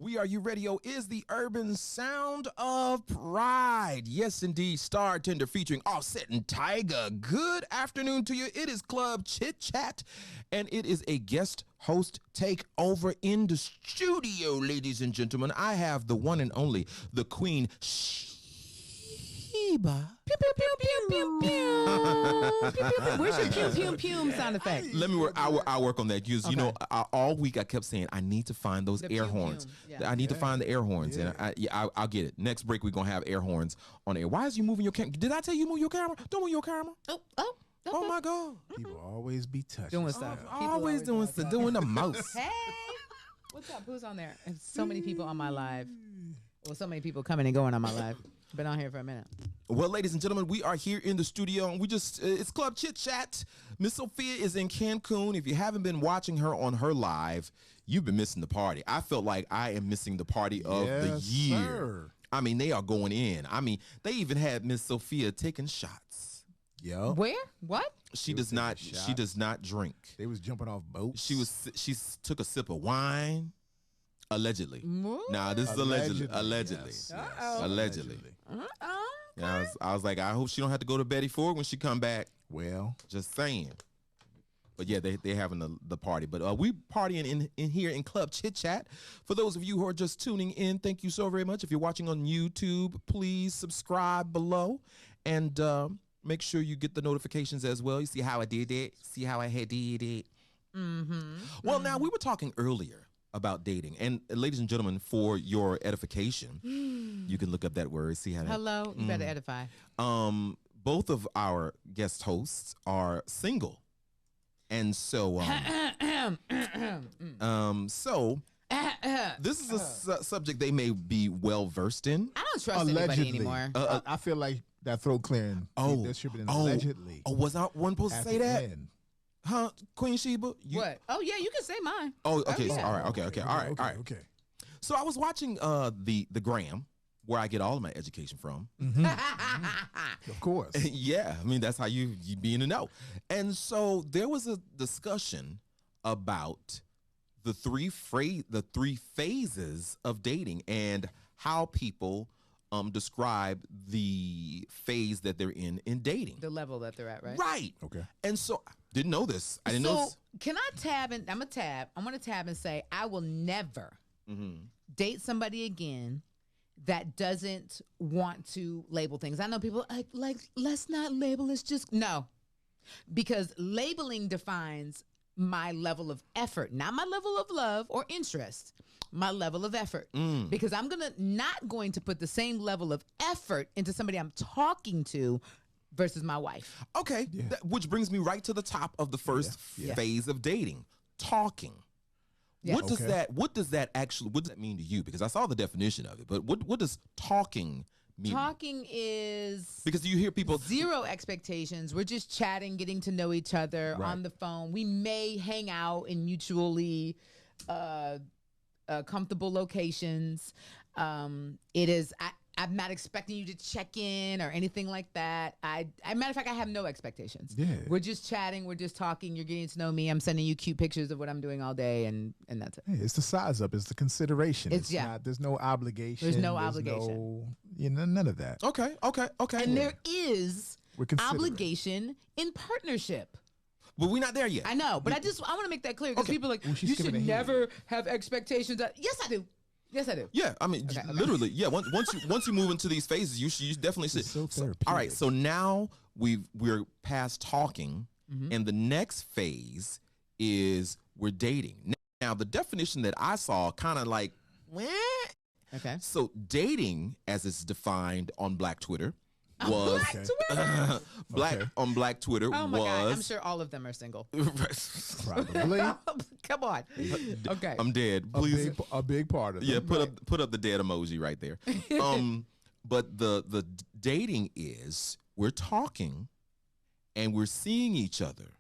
WERUradio is the urban sound of pride. Yes, indeed. Star Tender featuring Offset and Tiger. Good afternoon to you. It is Club Chit Chat, and it is a guest host takeover in the studio, ladies and gentlemen. I have the one and only, the Queen Sheba. Pew, pew, pew, pew, pew, pew. Pew, pew, pew. Where's your pew, pew, pew sound effect? Let me work. I'll work on that. Because, you know, all week I kept saying, I need to find those air horns. Yeah. I need to find the air horns. Yeah. And I'll get it. Next break, we're going to have air horns on air. Why is you moving your camera? Did I tell you move your camera? Don't move your camera. Oh my God. People always be touching. Doing stuff. Always doing stuff. Doing the most. Hey. What's up? Who's on there? There's so many people on my live. Well, so many people coming and going on my live. Been on here for a minute. Well, ladies and gentlemen, we are here in the studio, and it's Club Chit Chat. Miss Sophia is in Cancun. If you haven't been watching her on her live, you've been missing the party. I felt like I am missing the party of the year. Sir. I mean, they are going in. I mean, they even had Miss Sophia taking shots. Yo. Where? What? She does not drink. They was jumping off boats. She took a sip of wine. Allegedly. Nah, this is allegedly. Yes. Allegedly. Yeah, I was like, I hope she don't have to go to Betty Ford when she come back. Well, just saying. But yeah, they're having the party. But we partying in here in Club Chit Chat. For those of you who are just tuning in, thank you so very much. If you're watching on YouTube, please subscribe below and make sure you get the notifications as well. You see how I did it? See how I had did it? Well, now we were talking earlier about dating, and ladies and gentlemen, for your edification, you can look up that word, see how Hello, you better edify. Both of our guest hosts are single, and so this is a subject they may be well versed in. I don't trust anybody anymore. I feel like that throat clearing. There should be an allegedly. Oh, was I one supposed to say that? Huh, Queen Sheba? What? Oh yeah, you can say mine. Oh, okay. Yeah. All right. Okay. So I was watching the Gram, where I get all of my education from. Of course. Yeah, I mean that's how you be in the know. And so there was a discussion about the three phases of dating and how people describe the phase that they're in dating. The level that they're at, right? Right. Okay. And so didn't know this. I didn't know this. Can I tab and I'm going to tab and say I will never date somebody again that doesn't want to label things. I know people like let's not label, it's just no. Because labeling defines my level of effort, not my level of love or interest. My level of effort, because I'm not going to put the same level of effort into somebody I'm talking to versus my wife. Okay, which brings me right to the top of the first phase of dating, talking. Yeah. What does that mean to you? Because I saw the definition of it, but what does talking mean? Talking is because you hear people zero expectations. We're just chatting, getting to know each other on the phone. We may hang out in mutually comfortable locations. It is. I'm not expecting you to check in or anything like that. Matter of fact, I have no expectations. Yeah. We're just chatting. We're just talking. You're getting to know me. I'm sending you cute pictures of what I'm doing all day, and that's it. Hey, it's the size up. It's the consideration. There's no obligation. There's no obligation. None of that. Okay. And there is obligation in partnership. But we're not there yet. I know, but I want to make that clear because people are like, you should never have expectations. Yes, I do. Yeah, I mean, literally, yeah. Once you move into these phases, you definitely see. So all right, so now we're past talking, and the next phase is we're dating. Now, the definition that I saw kind of like, okay. So dating, as it's defined on Black Twitter, was on Black Twitter. Oh my God, I'm sure all of them are single. Probably. Come on. Okay. I'm dead. Please, a big part of it. Yeah, put up the dead emoji right there. But the dating is we're talking and we're seeing each other,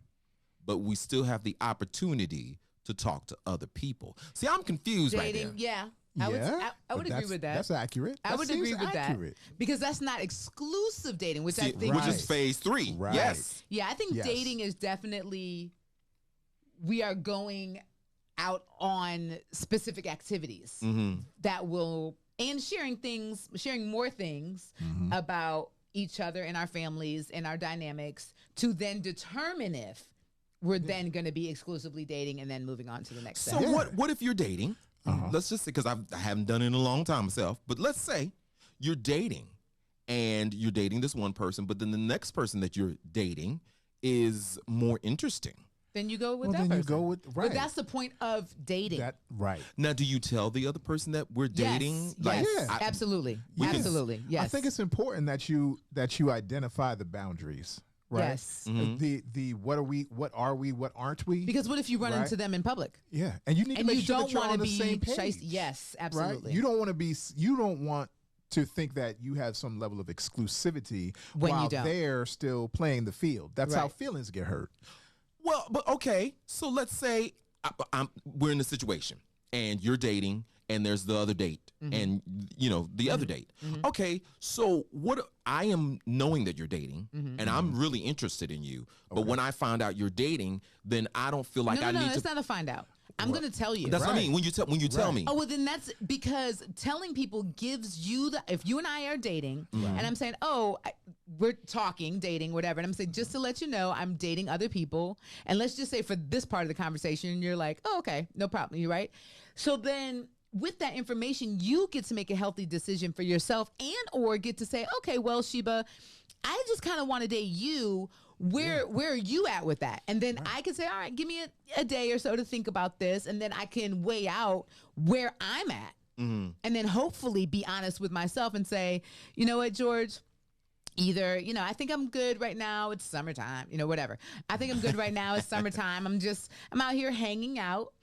but we still have the opportunity to talk to other people. See, I'm confused right there. Yeah. I would agree with that. That's accurate. I would agree with that because that's not exclusive dating, which I think which is phase 3. Right. Yes. Yeah, I think dating is definitely we are going out on specific activities that will, and sharing more things about each other and our families and our dynamics to then determine if we're then going to be exclusively dating and then moving on to the next step. So what if you're dating? Let's just say, because I haven't done it in a long time myself, but let's say you're dating and you're dating this one person, but then the next person that you're dating is more interesting. Then you go with that person. You go with, right. But that's the point of dating. Right. Now, do you tell the other person that we're dating? Yes, absolutely. Absolutely. Yes. I think it's important that you identify the boundaries. Right? Yes. The what are we, what aren't we? Because what if you run into them in public? Yeah. And you need to make sure that you're on the same page. Yes, absolutely. Right? You don't want to think that you have some level of exclusivity when while you don't. they're still playing the field. That's how feelings get hurt. Well, but okay. So let's say we're in a situation and you're dating and there's the other date and, the other date. Okay, so what I am knowing that you're dating and I'm really interested in you. But when I find out you're dating, then I don't feel like I need to. No, it's not a find out. I'm going to tell you. That's what I mean. When you tell me. Oh, well, then that's because telling people gives you if you and I are dating and I'm saying, we're talking, dating, whatever. And I'm saying, just to let you know, I'm dating other people. And let's just say for this part of the conversation, you're like, oh, okay, no problem. You're right. So then with that information, you get to make a healthy decision for yourself or get to say, okay, well, Sheba, I just kind of want to date you. Where are you at with that? And then I can say, all right, give me a day or so to think about this. And then I can weigh out where I'm at. And then hopefully be honest with myself and say, you know what, George? Either, I think I'm good right now. It's summertime, whatever. I think I'm good right now. It's summertime. I'm out here hanging out.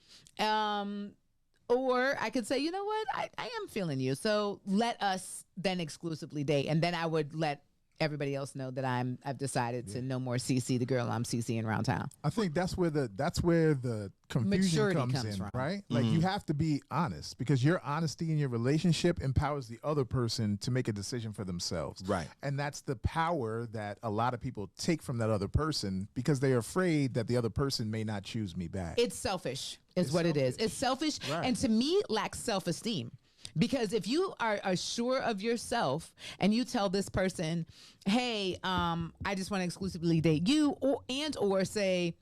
Or I could say, you know what? I am feeling you. So let us then exclusively date. And then I would let everybody else know that I've decided to no more CC the girl I'm CCing around town. I think that's where the confusion Maturity comes in, from. right? Like you have to be honest because your honesty in your relationship empowers the other person to make a decision for themselves. Right. And that's the power that a lot of people take from that other person because they're afraid that the other person may not choose me back. It's selfish is what it is. It's selfish. Right. And to me, lacks self-esteem. Because if you are sure of yourself and you tell this person, hey, I just want to exclusively date you or say,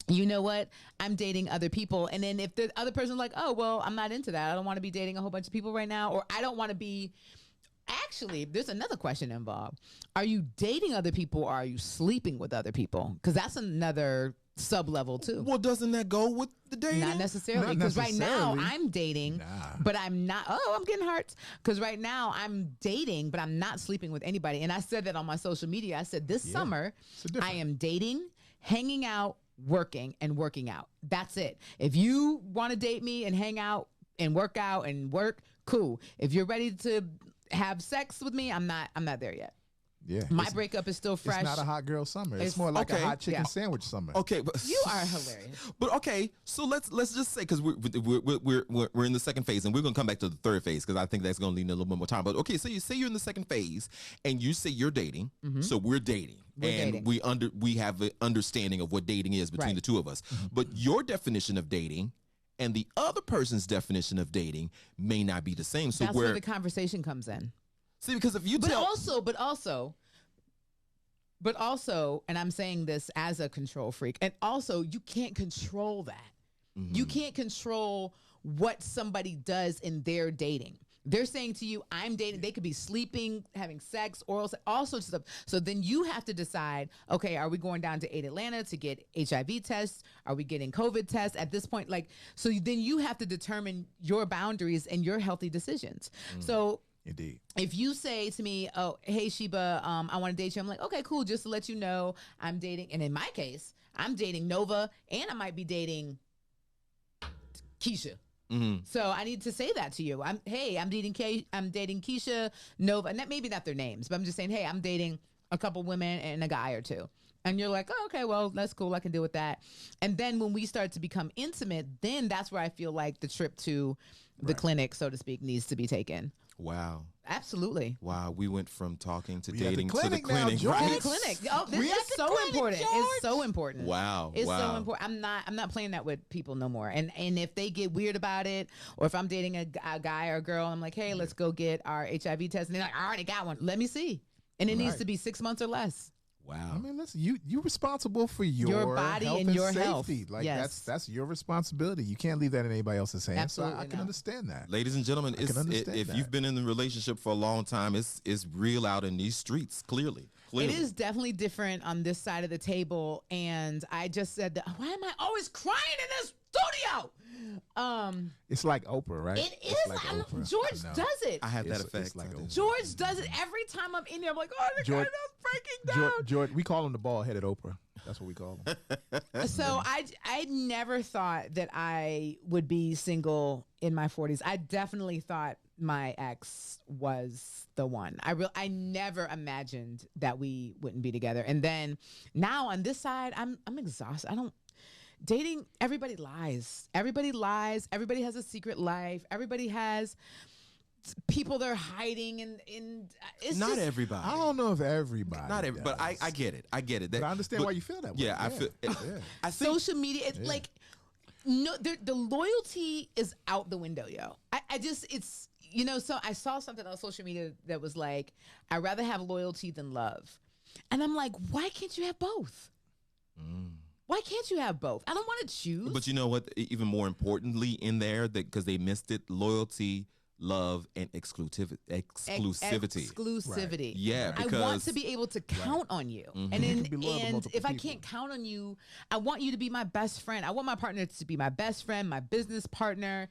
you know what, I'm dating other people. And then if the other person's like, oh, well, I'm not into that. I don't want to be dating a whole bunch of people right now. Or I don't want to be. Actually, there's another question involved. Are you dating other people or are you sleeping with other people? Because that's another sub-level too. Well, doesn't that go with the dating? Not necessarily, because right now I'm dating, but I'm not. Oh, I'm getting hearts. Because right now I'm dating, but I'm not sleeping with anybody. And I said that on my social media. I said this summer I am dating, hanging out, working, and working out. That's it. If you want to date me and hang out and work out and work, cool. If you're ready to have sex with me, I'm not there yet. Yeah, my breakup is still fresh. It's not a hot girl summer. It's more like a hot chicken sandwich summer. Okay, but you are hilarious. But okay, so let's just say because we're in the second phase and we're gonna come back to the third phase because I think that's gonna need a little bit more time. But okay, so you say you're in the second phase and you say you're dating, so we're dating. We have an understanding of what dating is between the two of us. But your definition of dating and the other person's definition of dating may not be the same. So that's where the conversation comes in. See, because if you but also, and I'm saying this as a control freak, and also you can't control that. You can't control what somebody does in their dating. They're saying to you, I'm dating. They could be sleeping, having sex, oral sex, all sorts of stuff. So then you have to decide, okay, are we going down to 8 Atlanta to get HIV tests? Are we getting COVID tests at this point? So then you have to determine your boundaries and your healthy decisions. So indeed. If you say to me, oh, hey, Sheba, I want to date you. I'm like, okay, cool. Just to let you know, I'm dating. And in my case, I'm dating Nova and I might be dating Keisha. So I need to say that to you. I'm dating Keisha, Nova, and maybe not their names, but I'm just saying, hey, I'm dating a couple women and a guy or two. And you're like, oh, okay, well, that's cool. I can deal with that. And then when we start to become intimate, then that's where I feel like the trip to the clinic, so to speak, needs to be taken. Wow. Absolutely. Wow, we went from talking to We at the dating to the clinic now, clinic. George. To Right? the clinic. Oh, We at that's the so clinic, important. George. It's so important. Wow. It's wow. so important. I'm not playing that with people no more. And if they get weird about it, or if I'm dating a guy or a girl, I'm like, hey, let's go get our HIV test. And they're like, I already got one. Let me see. And it needs to be 6 months or less. Wow. I mean, listen, you're responsible for your body health and your safety. health. Like Yes. that's your responsibility. You can't leave that in anybody else's hands. Absolutely So I can not. understand that. Ladies and gentlemen, I can understand if that. you've been in the relationship for a long time, it's real out in these streets. Clearly. It is definitely different on this side of the table. And I just said, why am I always crying in this studio? It's like Oprah, right? It is. It's like Oprah. George I know. does it. I had that It's effect. like I a- did. George does it every time I'm in there. I'm like, oh, the George- guy is breaking down. George, we call him the bald-headed Oprah. That's what we call him. So I never thought that I would be single in my 40s. I definitely thought my ex was the one. I never imagined that we wouldn't be together. And then now on this side, I'm exhausted. Dating, everybody lies. Everybody lies. Everybody has a secret life. Everybody has people they're hiding, and it's Not just, everybody. I don't know if everybody. Not every, but I get it. I get it. But I understand why you feel that way. Yeah, I feel. Yeah. I think social media. It's like no, the loyalty is out the window, yo. I just it's So I saw something on social media that was like, I'd rather have loyalty than love, and I'm like, why can't you have both? Why can't you have both? I don't want to choose. But you know what? Even more importantly, in there, because they missed it: loyalty, love, and exclusivity. Exclusivity. Yeah, I want because- to be able to count on you. Mm-hmm. And You can be loyal to multiple if I people. can't count on you, I want you to be my best friend. I want my partner to be my best friend, my business partner.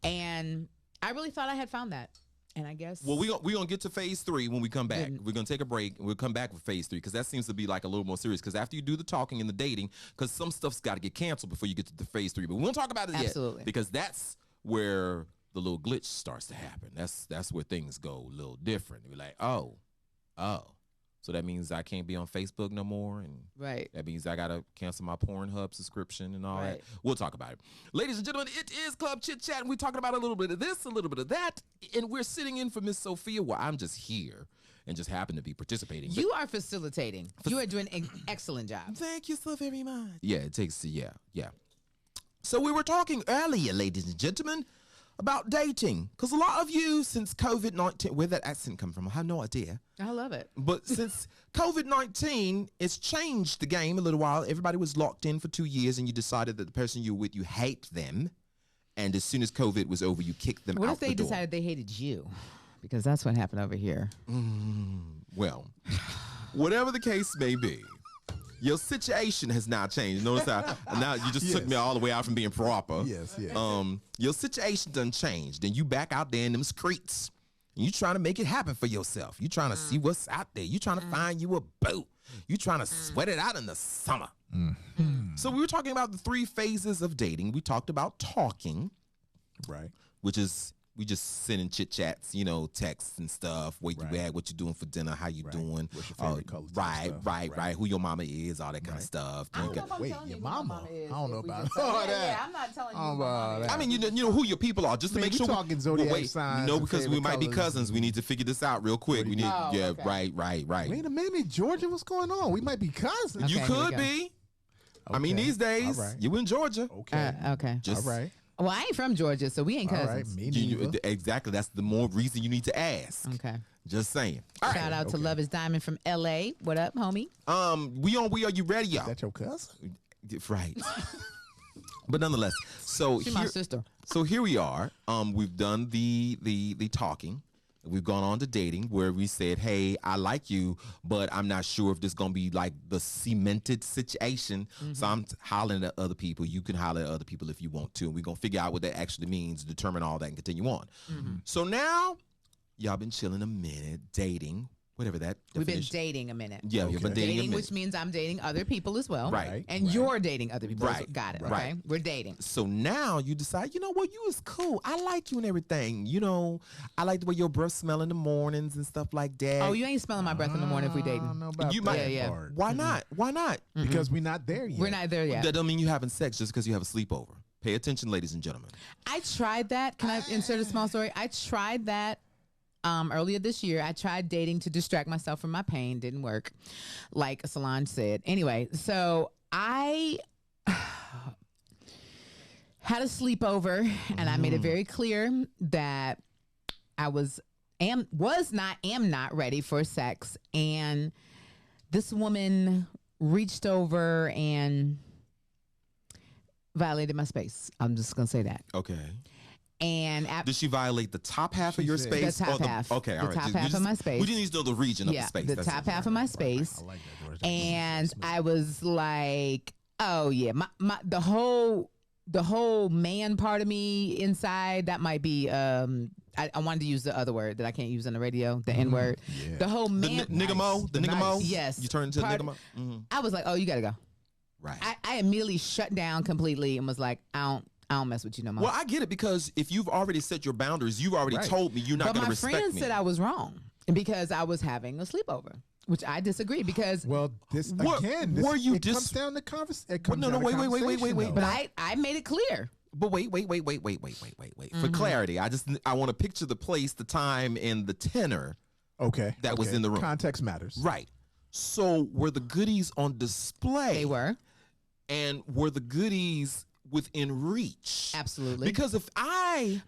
And I really thought I had found that. And I guess Well, we're gonna get to phase 3 when we come back. We're gonna take a break and we'll come back with phase 3 because that seems to be like a little more serious. Because after you do the talking and the dating, because some stuff's got to get canceled before you get to the phase 3. But we won't talk about it Absolutely. yet because that's where the little glitch starts to happen. That's where things go a little different. We're like, oh, so that means I can't be on Facebook no more, and Right. that means I gotta cancel my Pornhub subscription and all that. Right. We'll talk about it. Ladies and gentlemen, it is Club Chit Chat, and we're talking about a little bit of this, a little bit of that, and we're sitting in for Miss Sophia. Well, I'm just here and just happen to be participating. You are facilitating. You are doing an excellent job. Thank you so very much. Yeah, it takes, yeah. So we were talking earlier, ladies and gentlemen, about dating, because a lot of you, since COVID-19, where that accent come from, I have no idea. I love it. But since COVID-19, it's changed the game a little while. Everybody was locked in for 2 years, and you decided that the person you're with, you hate them. And as soon as COVID was over, you kicked them What out if they the door. decided they hated you? Because that's what happened over here. Well, whatever the case may be, your situation has now changed. Notice how now you just took me all the way out from being proper. Yes. Your situation done changed, and you back out there in them streets. And you trying to make it happen for yourself. You trying to see what's out there. You trying to find you a boat. You trying to sweat it out in the summer. So we were talking about the 3 phases of dating. We talked about talking, Right. which is we just sending chit chats, texts and stuff. Where you at? What you doing for dinner? How you doing? What's your favorite color? Right. Who your mama is? All that kind of stuff. I don't know if I'm Wait, telling your you who my mama? is. I don't know if we about just- all yeah, that. Yeah, I'm not telling you I don't who my know about mama that. is. I mean, you know who your people are, just to Man, make we sure. talking zodiac wait, signs no, and because we favorite might be colors. cousins. We need to figure this out real quick. We need, Oh, okay. right. Wait a minute, Georgia, what's going on? We might be cousins. You Okay, here we could go. be. I mean, Okay. these days, All right. you in Georgia. Okay. Okay. Just, All right. Well, I ain't from Georgia, so we ain't All right. cousins. Me you- neither. exactly. That's the more reason you need to ask. Okay. Just saying. All right. Shout out to Love is Diamond from LA. What up, homie? We on WERUradio. Is that your cousin? Right. But nonetheless, so She's my sister. So here we are. We've done the talking. We've gone on to dating where we said, hey, I like you, but I'm not sure if this is going to be like the cemented situation. So I'm hollering at other people. You can holler at other people if you want to. And we're going to figure out what that actually means, determine all that, and continue on. So now, y'all been chilling a minute, dating, whatever that We've been definition- dating a minute. Yeah, you've been dating a Dating, minute. which means I'm dating other people as well. Right. And you're dating other people. Right. Got it. Right. Okay. We're dating. So now you decide, you know what, you is cool. I like you and everything. I like the way your breath smell in the mornings and stuff like that. Oh, you ain't smelling my breath in the morning if we I don't dating. know about You that might- Yeah. part. Why not? Why not? Because we're not there yet. We're not there yet. That don't mean you having sex just because you have a sleepover. Pay attention, ladies and gentlemen. I tried that. Can I insert a small story? I tried that earlier this year. I tried dating to distract myself from my pain. Didn't work, like Solange said. Anyway, so I had a sleepover, and I made it very clear that I am not ready for sex. And this woman reached over and violated my space. I'm just gonna say that. Okay. And did she violate the top half of your space? The top half. Okay, all right. The top half of my space. We just need to know the region of the space. The top half of my space. I like that word. And I was like, oh yeah, the whole man part of me inside, that might be I wanted to use the other word that I can't use on the radio, the N word. Yeah. The whole man, the nigga. Yes, you turned into nigga. I was like, oh, you gotta go. Right. I immediately shut down completely and was like, I don't mess with you no more. Well, I get it, because if you've already set your boundaries, you've already told me you're not going to respect me. But my friend said I was wrong because I was having a sleepover, which I disagree, because were you it comes down to conversation. No, wait. But I made it clear. But wait. For clarity, I want to picture the place, the time, and the tenor. Okay. That was in the room. Context matters. Right. So were the goodies on display? They were. And were the goodies within reach? Absolutely. Because if wait.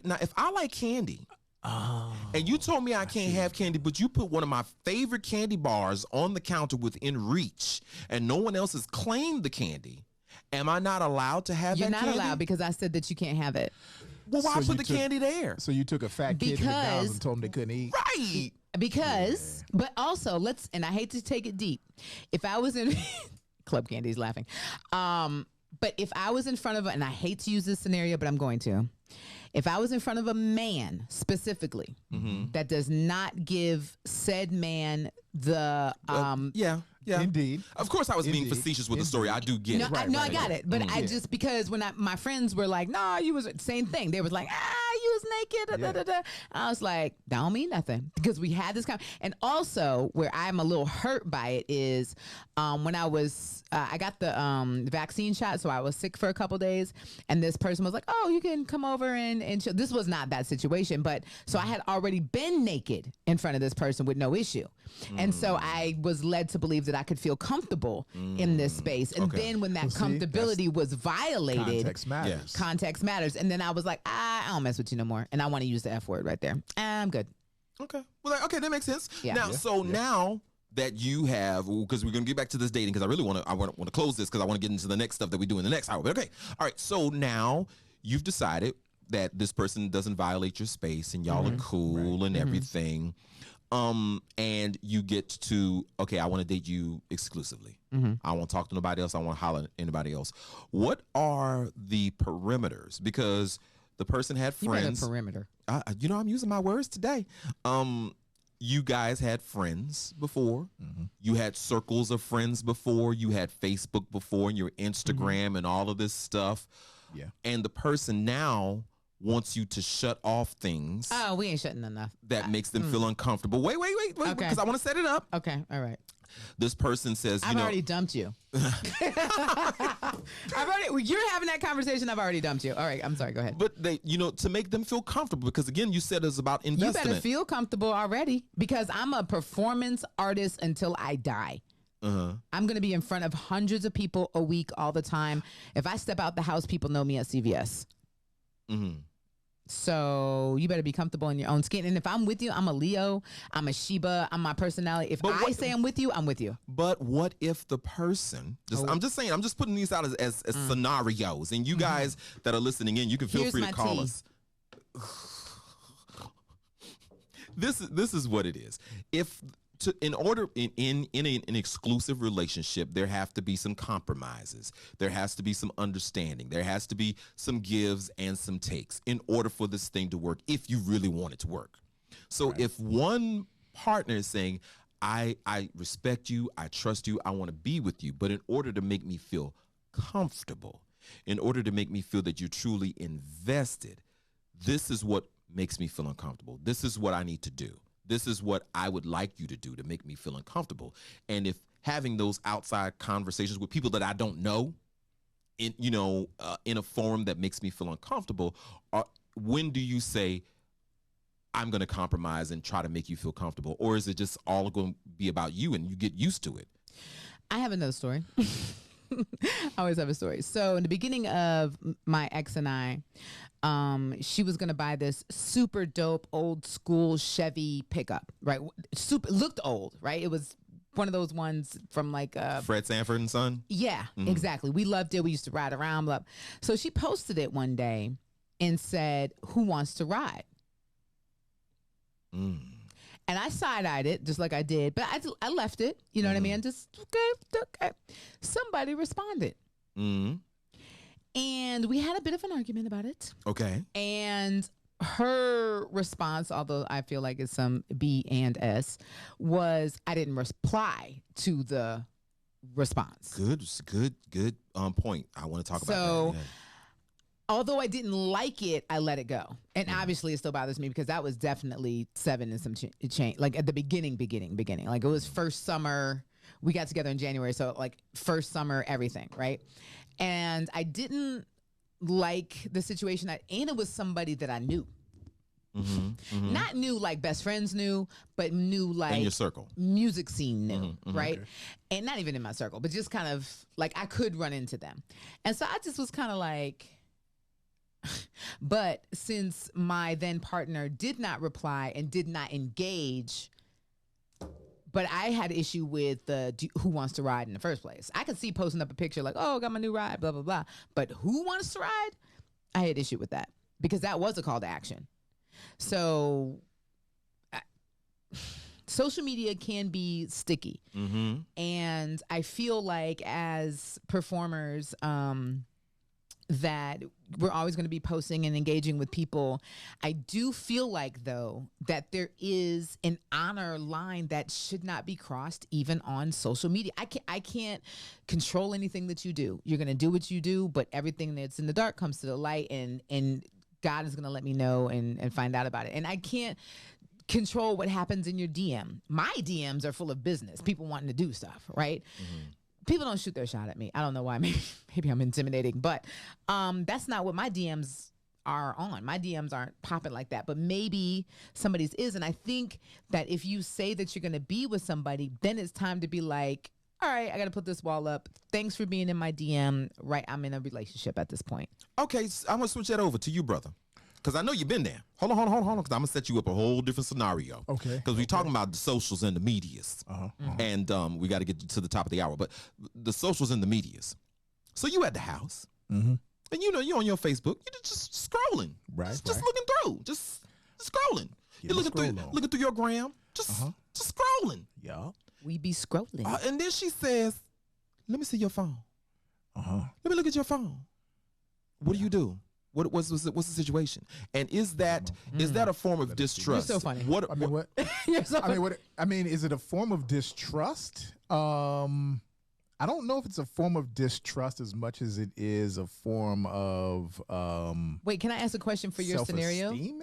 Now, if I like candy, and you told me I can't have candy, but you put one of my favorite candy bars on the counter within reach, and no one else has claimed the candy, am I not allowed to have You're that candy? You're not allowed, because I said that you can't have it. Well, why put the candy there? So you took a fat kid to McDonald's and told him they couldn't eat? Right. Because, but also, and I hate to take it deep. If I was in... Club Candy's laughing. But if I was in front of and I hate to use this scenario, but I'm going to. If I was in front of a man specifically that does not give said man the Yeah, indeed. Of course, I was being facetious with the story. I do get it. I got it. But I just, because when my friends were like, "No, you was," same thing. They was like, you was naked. I was like, don't mean nothing, because we had this and also where I'm a little hurt by it is when I was I got the vaccine shot, so I was sick for a couple days, and this person was like, "Oh, you can come over and chill." This was not that situation, but so I had already been naked in front of this person with no issue, and so I was led to believe that I could feel comfortable in this space. And then when that comfortability was violated, context matters. Yes. Context matters. And then I was like, I don't mess with you no more. And I want to use the F word right there. I'm good. Okay. Well, okay, that makes sense. Yeah. Now, now that you have, because we're going to get back to this dating, because I really want to close this, because I want to get into the next stuff that we do in the next hour. But okay. All right. So now you've decided that this person doesn't violate your space, and y'all are cool and everything. And you get to, okay, I want to date you exclusively. I won't talk to nobody else. I won't holler at anybody else. What are the perimeters? Because the person had friends. You made a perimeter. I'm using my words today. You guys had friends before. You had circles of friends before. You had Facebook before, and your Instagram and all of this stuff. Yeah. And the person now wants you to shut off things. Oh, we ain't shutting enough. That makes them feel uncomfortable. Wait, because I want to set it up. Okay, all right. This person says, I've already dumped you. You're having that conversation. I've already dumped you. All right, I'm sorry. Go ahead. But they, to make them feel comfortable, because again, you said it's about investment. You better feel comfortable already, because I'm a performance artist until I die. I'm going to be in front of hundreds of people a week all the time. If I step out the house, people know me at CVS. So you better be comfortable in your own skin. And if I'm with you, I'm a Leo, I'm a Sheba, I'm my personality. If I say I'm with you, I'm with you. But what if the person, I'm just saying, I'm just putting these out as scenarios, and you guys that are listening in, you can feel free to call us. This is what it is. In an exclusive relationship, there have to be some compromises. There has to be some understanding. There has to be some gives and some takes in order for this thing to work, if you really want it to work. So if one partner is saying, I respect you, I trust you, I want to be with you, but in order to make me feel comfortable, in order to make me feel that you're truly invested, this is what makes me feel uncomfortable. This is what I need to do. This is what I would like you to do to make me feel uncomfortable. And if having those outside conversations with people that I don't know in a forum that makes me feel uncomfortable, when do you say, I'm going to compromise and try to make you feel comfortable? Or is it just all going to be about you and you get used to it? I have another story. I always have a story. So in the beginning of my ex and I, she was going to buy this super dope old school Chevy pickup, right? Super, looked old, right? It was one of those ones from like Fred Sanford and Son? Yeah, exactly. We loved it. We used to ride around. Blah. So she posted it one day and said, "Who wants to ride?" And I side-eyed it just like I did, but I left it. You know what I mean? Just okay. Somebody responded. And we had a bit of an argument about it. Okay. And her response, although I feel like it's some B and S, was I didn't reply to the response. Good point. I want to talk about that. Yeah. Although I didn't like it, I let it go. And obviously it still bothers me because that was definitely 7 and some change. Like at the beginning. Like it was first summer. We got together in January. So like first summer, everything. Right. And I didn't like the situation and it was somebody that I knew. Not knew like best friends knew, but knew like in your circle, music scene knew, right? Okay. And not even in my circle, but just kind of like I could run into them. And so I just was kind of like, but since my then partner did not reply and did not engage, but I had issue with who wants to ride in the first place. I could see posting up a picture like, oh, got my new ride, blah, blah, blah. But who wants to ride? I had issue with that because that was a call to action. So social media can be sticky. And I feel like as performers, that we're always going to be posting and engaging with people. I do feel like, though, that there is an honor line that should not be crossed even on social media. I can't control anything that you do. You're going to do what you do, but everything that's in the dark comes to the light, and God is going to let me know and find out about it. And I can't control what happens in your DM. My DMs are full of business, people wanting to do stuff, right? People don't shoot their shot at me. I don't know why. Maybe I'm intimidating, but that's not what my DMs are on. My DMs aren't popping like that, but maybe somebody's is. And I think that if you say that you're going to be with somebody, then it's time to be like, all right, I got to put this wall up. Thanks for being in my DM. Right. I'm in a relationship at this point. Okay. So I'm going to switch that over to you, brother. Because I know you've been there. Hold on. Because I'm going to set you up a whole different scenario. Okay. Because we're talking about the socials and the medias. And we got to get to the top of the hour. But the socials and the medias. So you at the house. And you're on your Facebook. You're just scrolling. Right. Just looking through. Just scrolling. You're looking through your gram. Just scrolling. Yeah. We be scrolling. And then she says, let me see your phone. Let me look at your phone. What do you do? What's the situation? And is that a form of distrust? You're so funny. What? You're so funny. I mean, is it a form of distrust? I don't know if it's a form of distrust as much as it is a form of Wait, can I ask a question for your scenario? Maybe?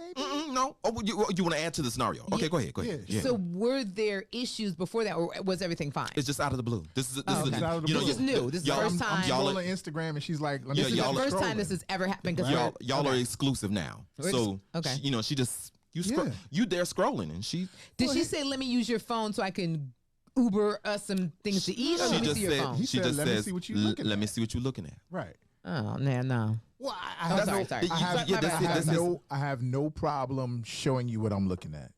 No. Oh, you want to add to the scenario? Okay, go ahead. Yeah. So were there issues before that, or was everything fine? It's just out of the blue. This is out of the blue. This is new. This is the first time. I'm scrolling Instagram, and she's like, "This is the first time this has ever happened." Y'all are exclusive now. So she just you there scrolling, and she did she say, "Let me use your phone so I can Uber us some things to eat," or let me see your phone? She just says, "Let me see what you're looking at." Right. Oh man, no. Well, I have no problem showing you what I'm looking at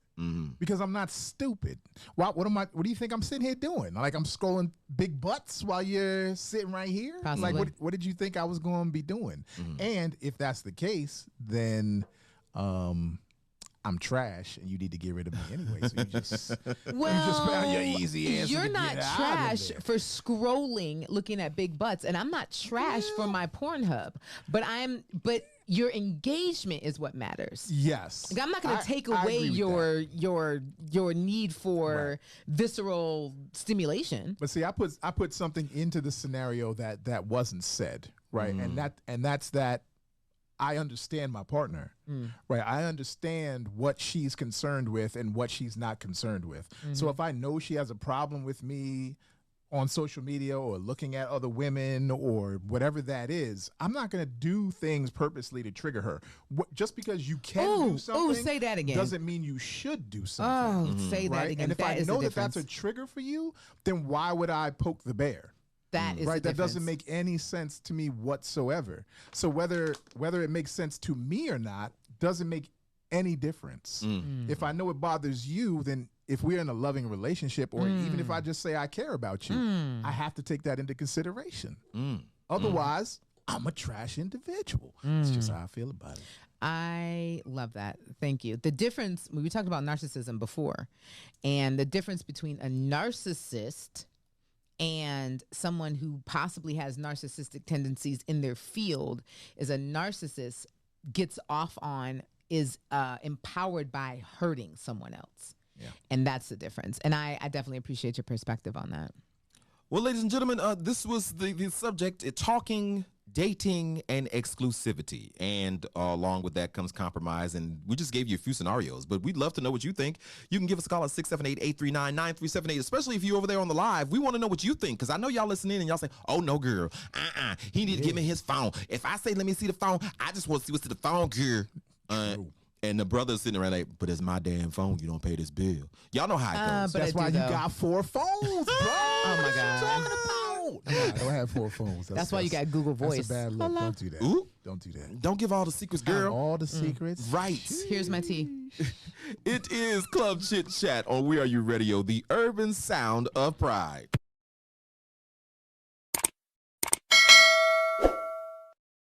because I'm not stupid. What do you think I'm sitting here doing? Like I'm scrolling big butts while you're sitting right here? Possibly. Like what did you think I was going to be doing? And if that's the case, then I'm trash, and you need to get rid of me anyway. So you just found your easy answer. You're not trash for scrolling, looking at big butts, and I'm not trash for my Pornhub. But your engagement is what matters. Yes, like, I'm not going to take away your need for visceral stimulation. But see, I put something into the scenario that wasn't said, right? And that's that. I understand my partner, right? I understand what she's concerned with and what she's not concerned with. So if I know she has a problem with me on social media or looking at other women or whatever that is, I'm not going to do things purposely to trigger her. Just because you can do something say that again. doesn't mean you should do something. Say that again. And if I know that that's a trigger for you, then why would I poke the bear? That is right. That doesn't make any sense to me whatsoever. So whether it makes sense to me or not doesn't make any difference. If I know it bothers you, then if we're in a loving relationship, or even if I just say I care about you, I have to take that into consideration. Otherwise, I'm a trash individual. It's just how I feel about it. I love that. Thank you. The difference, we talked about narcissism before, and the difference between a narcissist and someone who possibly has narcissistic tendencies in their field is a narcissist gets off on, is empowered by hurting someone else. Yeah. And that's the difference. And I definitely appreciate your perspective on that. Well, ladies and gentlemen, this was the subject, talking, dating, and exclusivity. And along with that comes compromise. And we just gave you a few scenarios, but we'd love to know what you think. You can give us a call at 678-839-9378, especially if you're over there on the live. We want to know what you think, because I know y'all listening and y'all saying, oh, no, girl, he need to give me his phone. If I say, let me see the phone, I just want to see what's in the phone, girl. And the brother's sitting around like, but it's my damn phone. You don't pay this bill. Y'all know how it goes. But that's why you got 4 phones, bro. Oh, my God. I don't have 4 phones. That's why you got Google Voice. That's a bad look. Hello? Don't do that. Ooh. Don't do that. Don't give all the secrets, girl. All the secrets. Right. Here's my tea. It is Club Chit Chat on WERUradio, the urban sound of pride.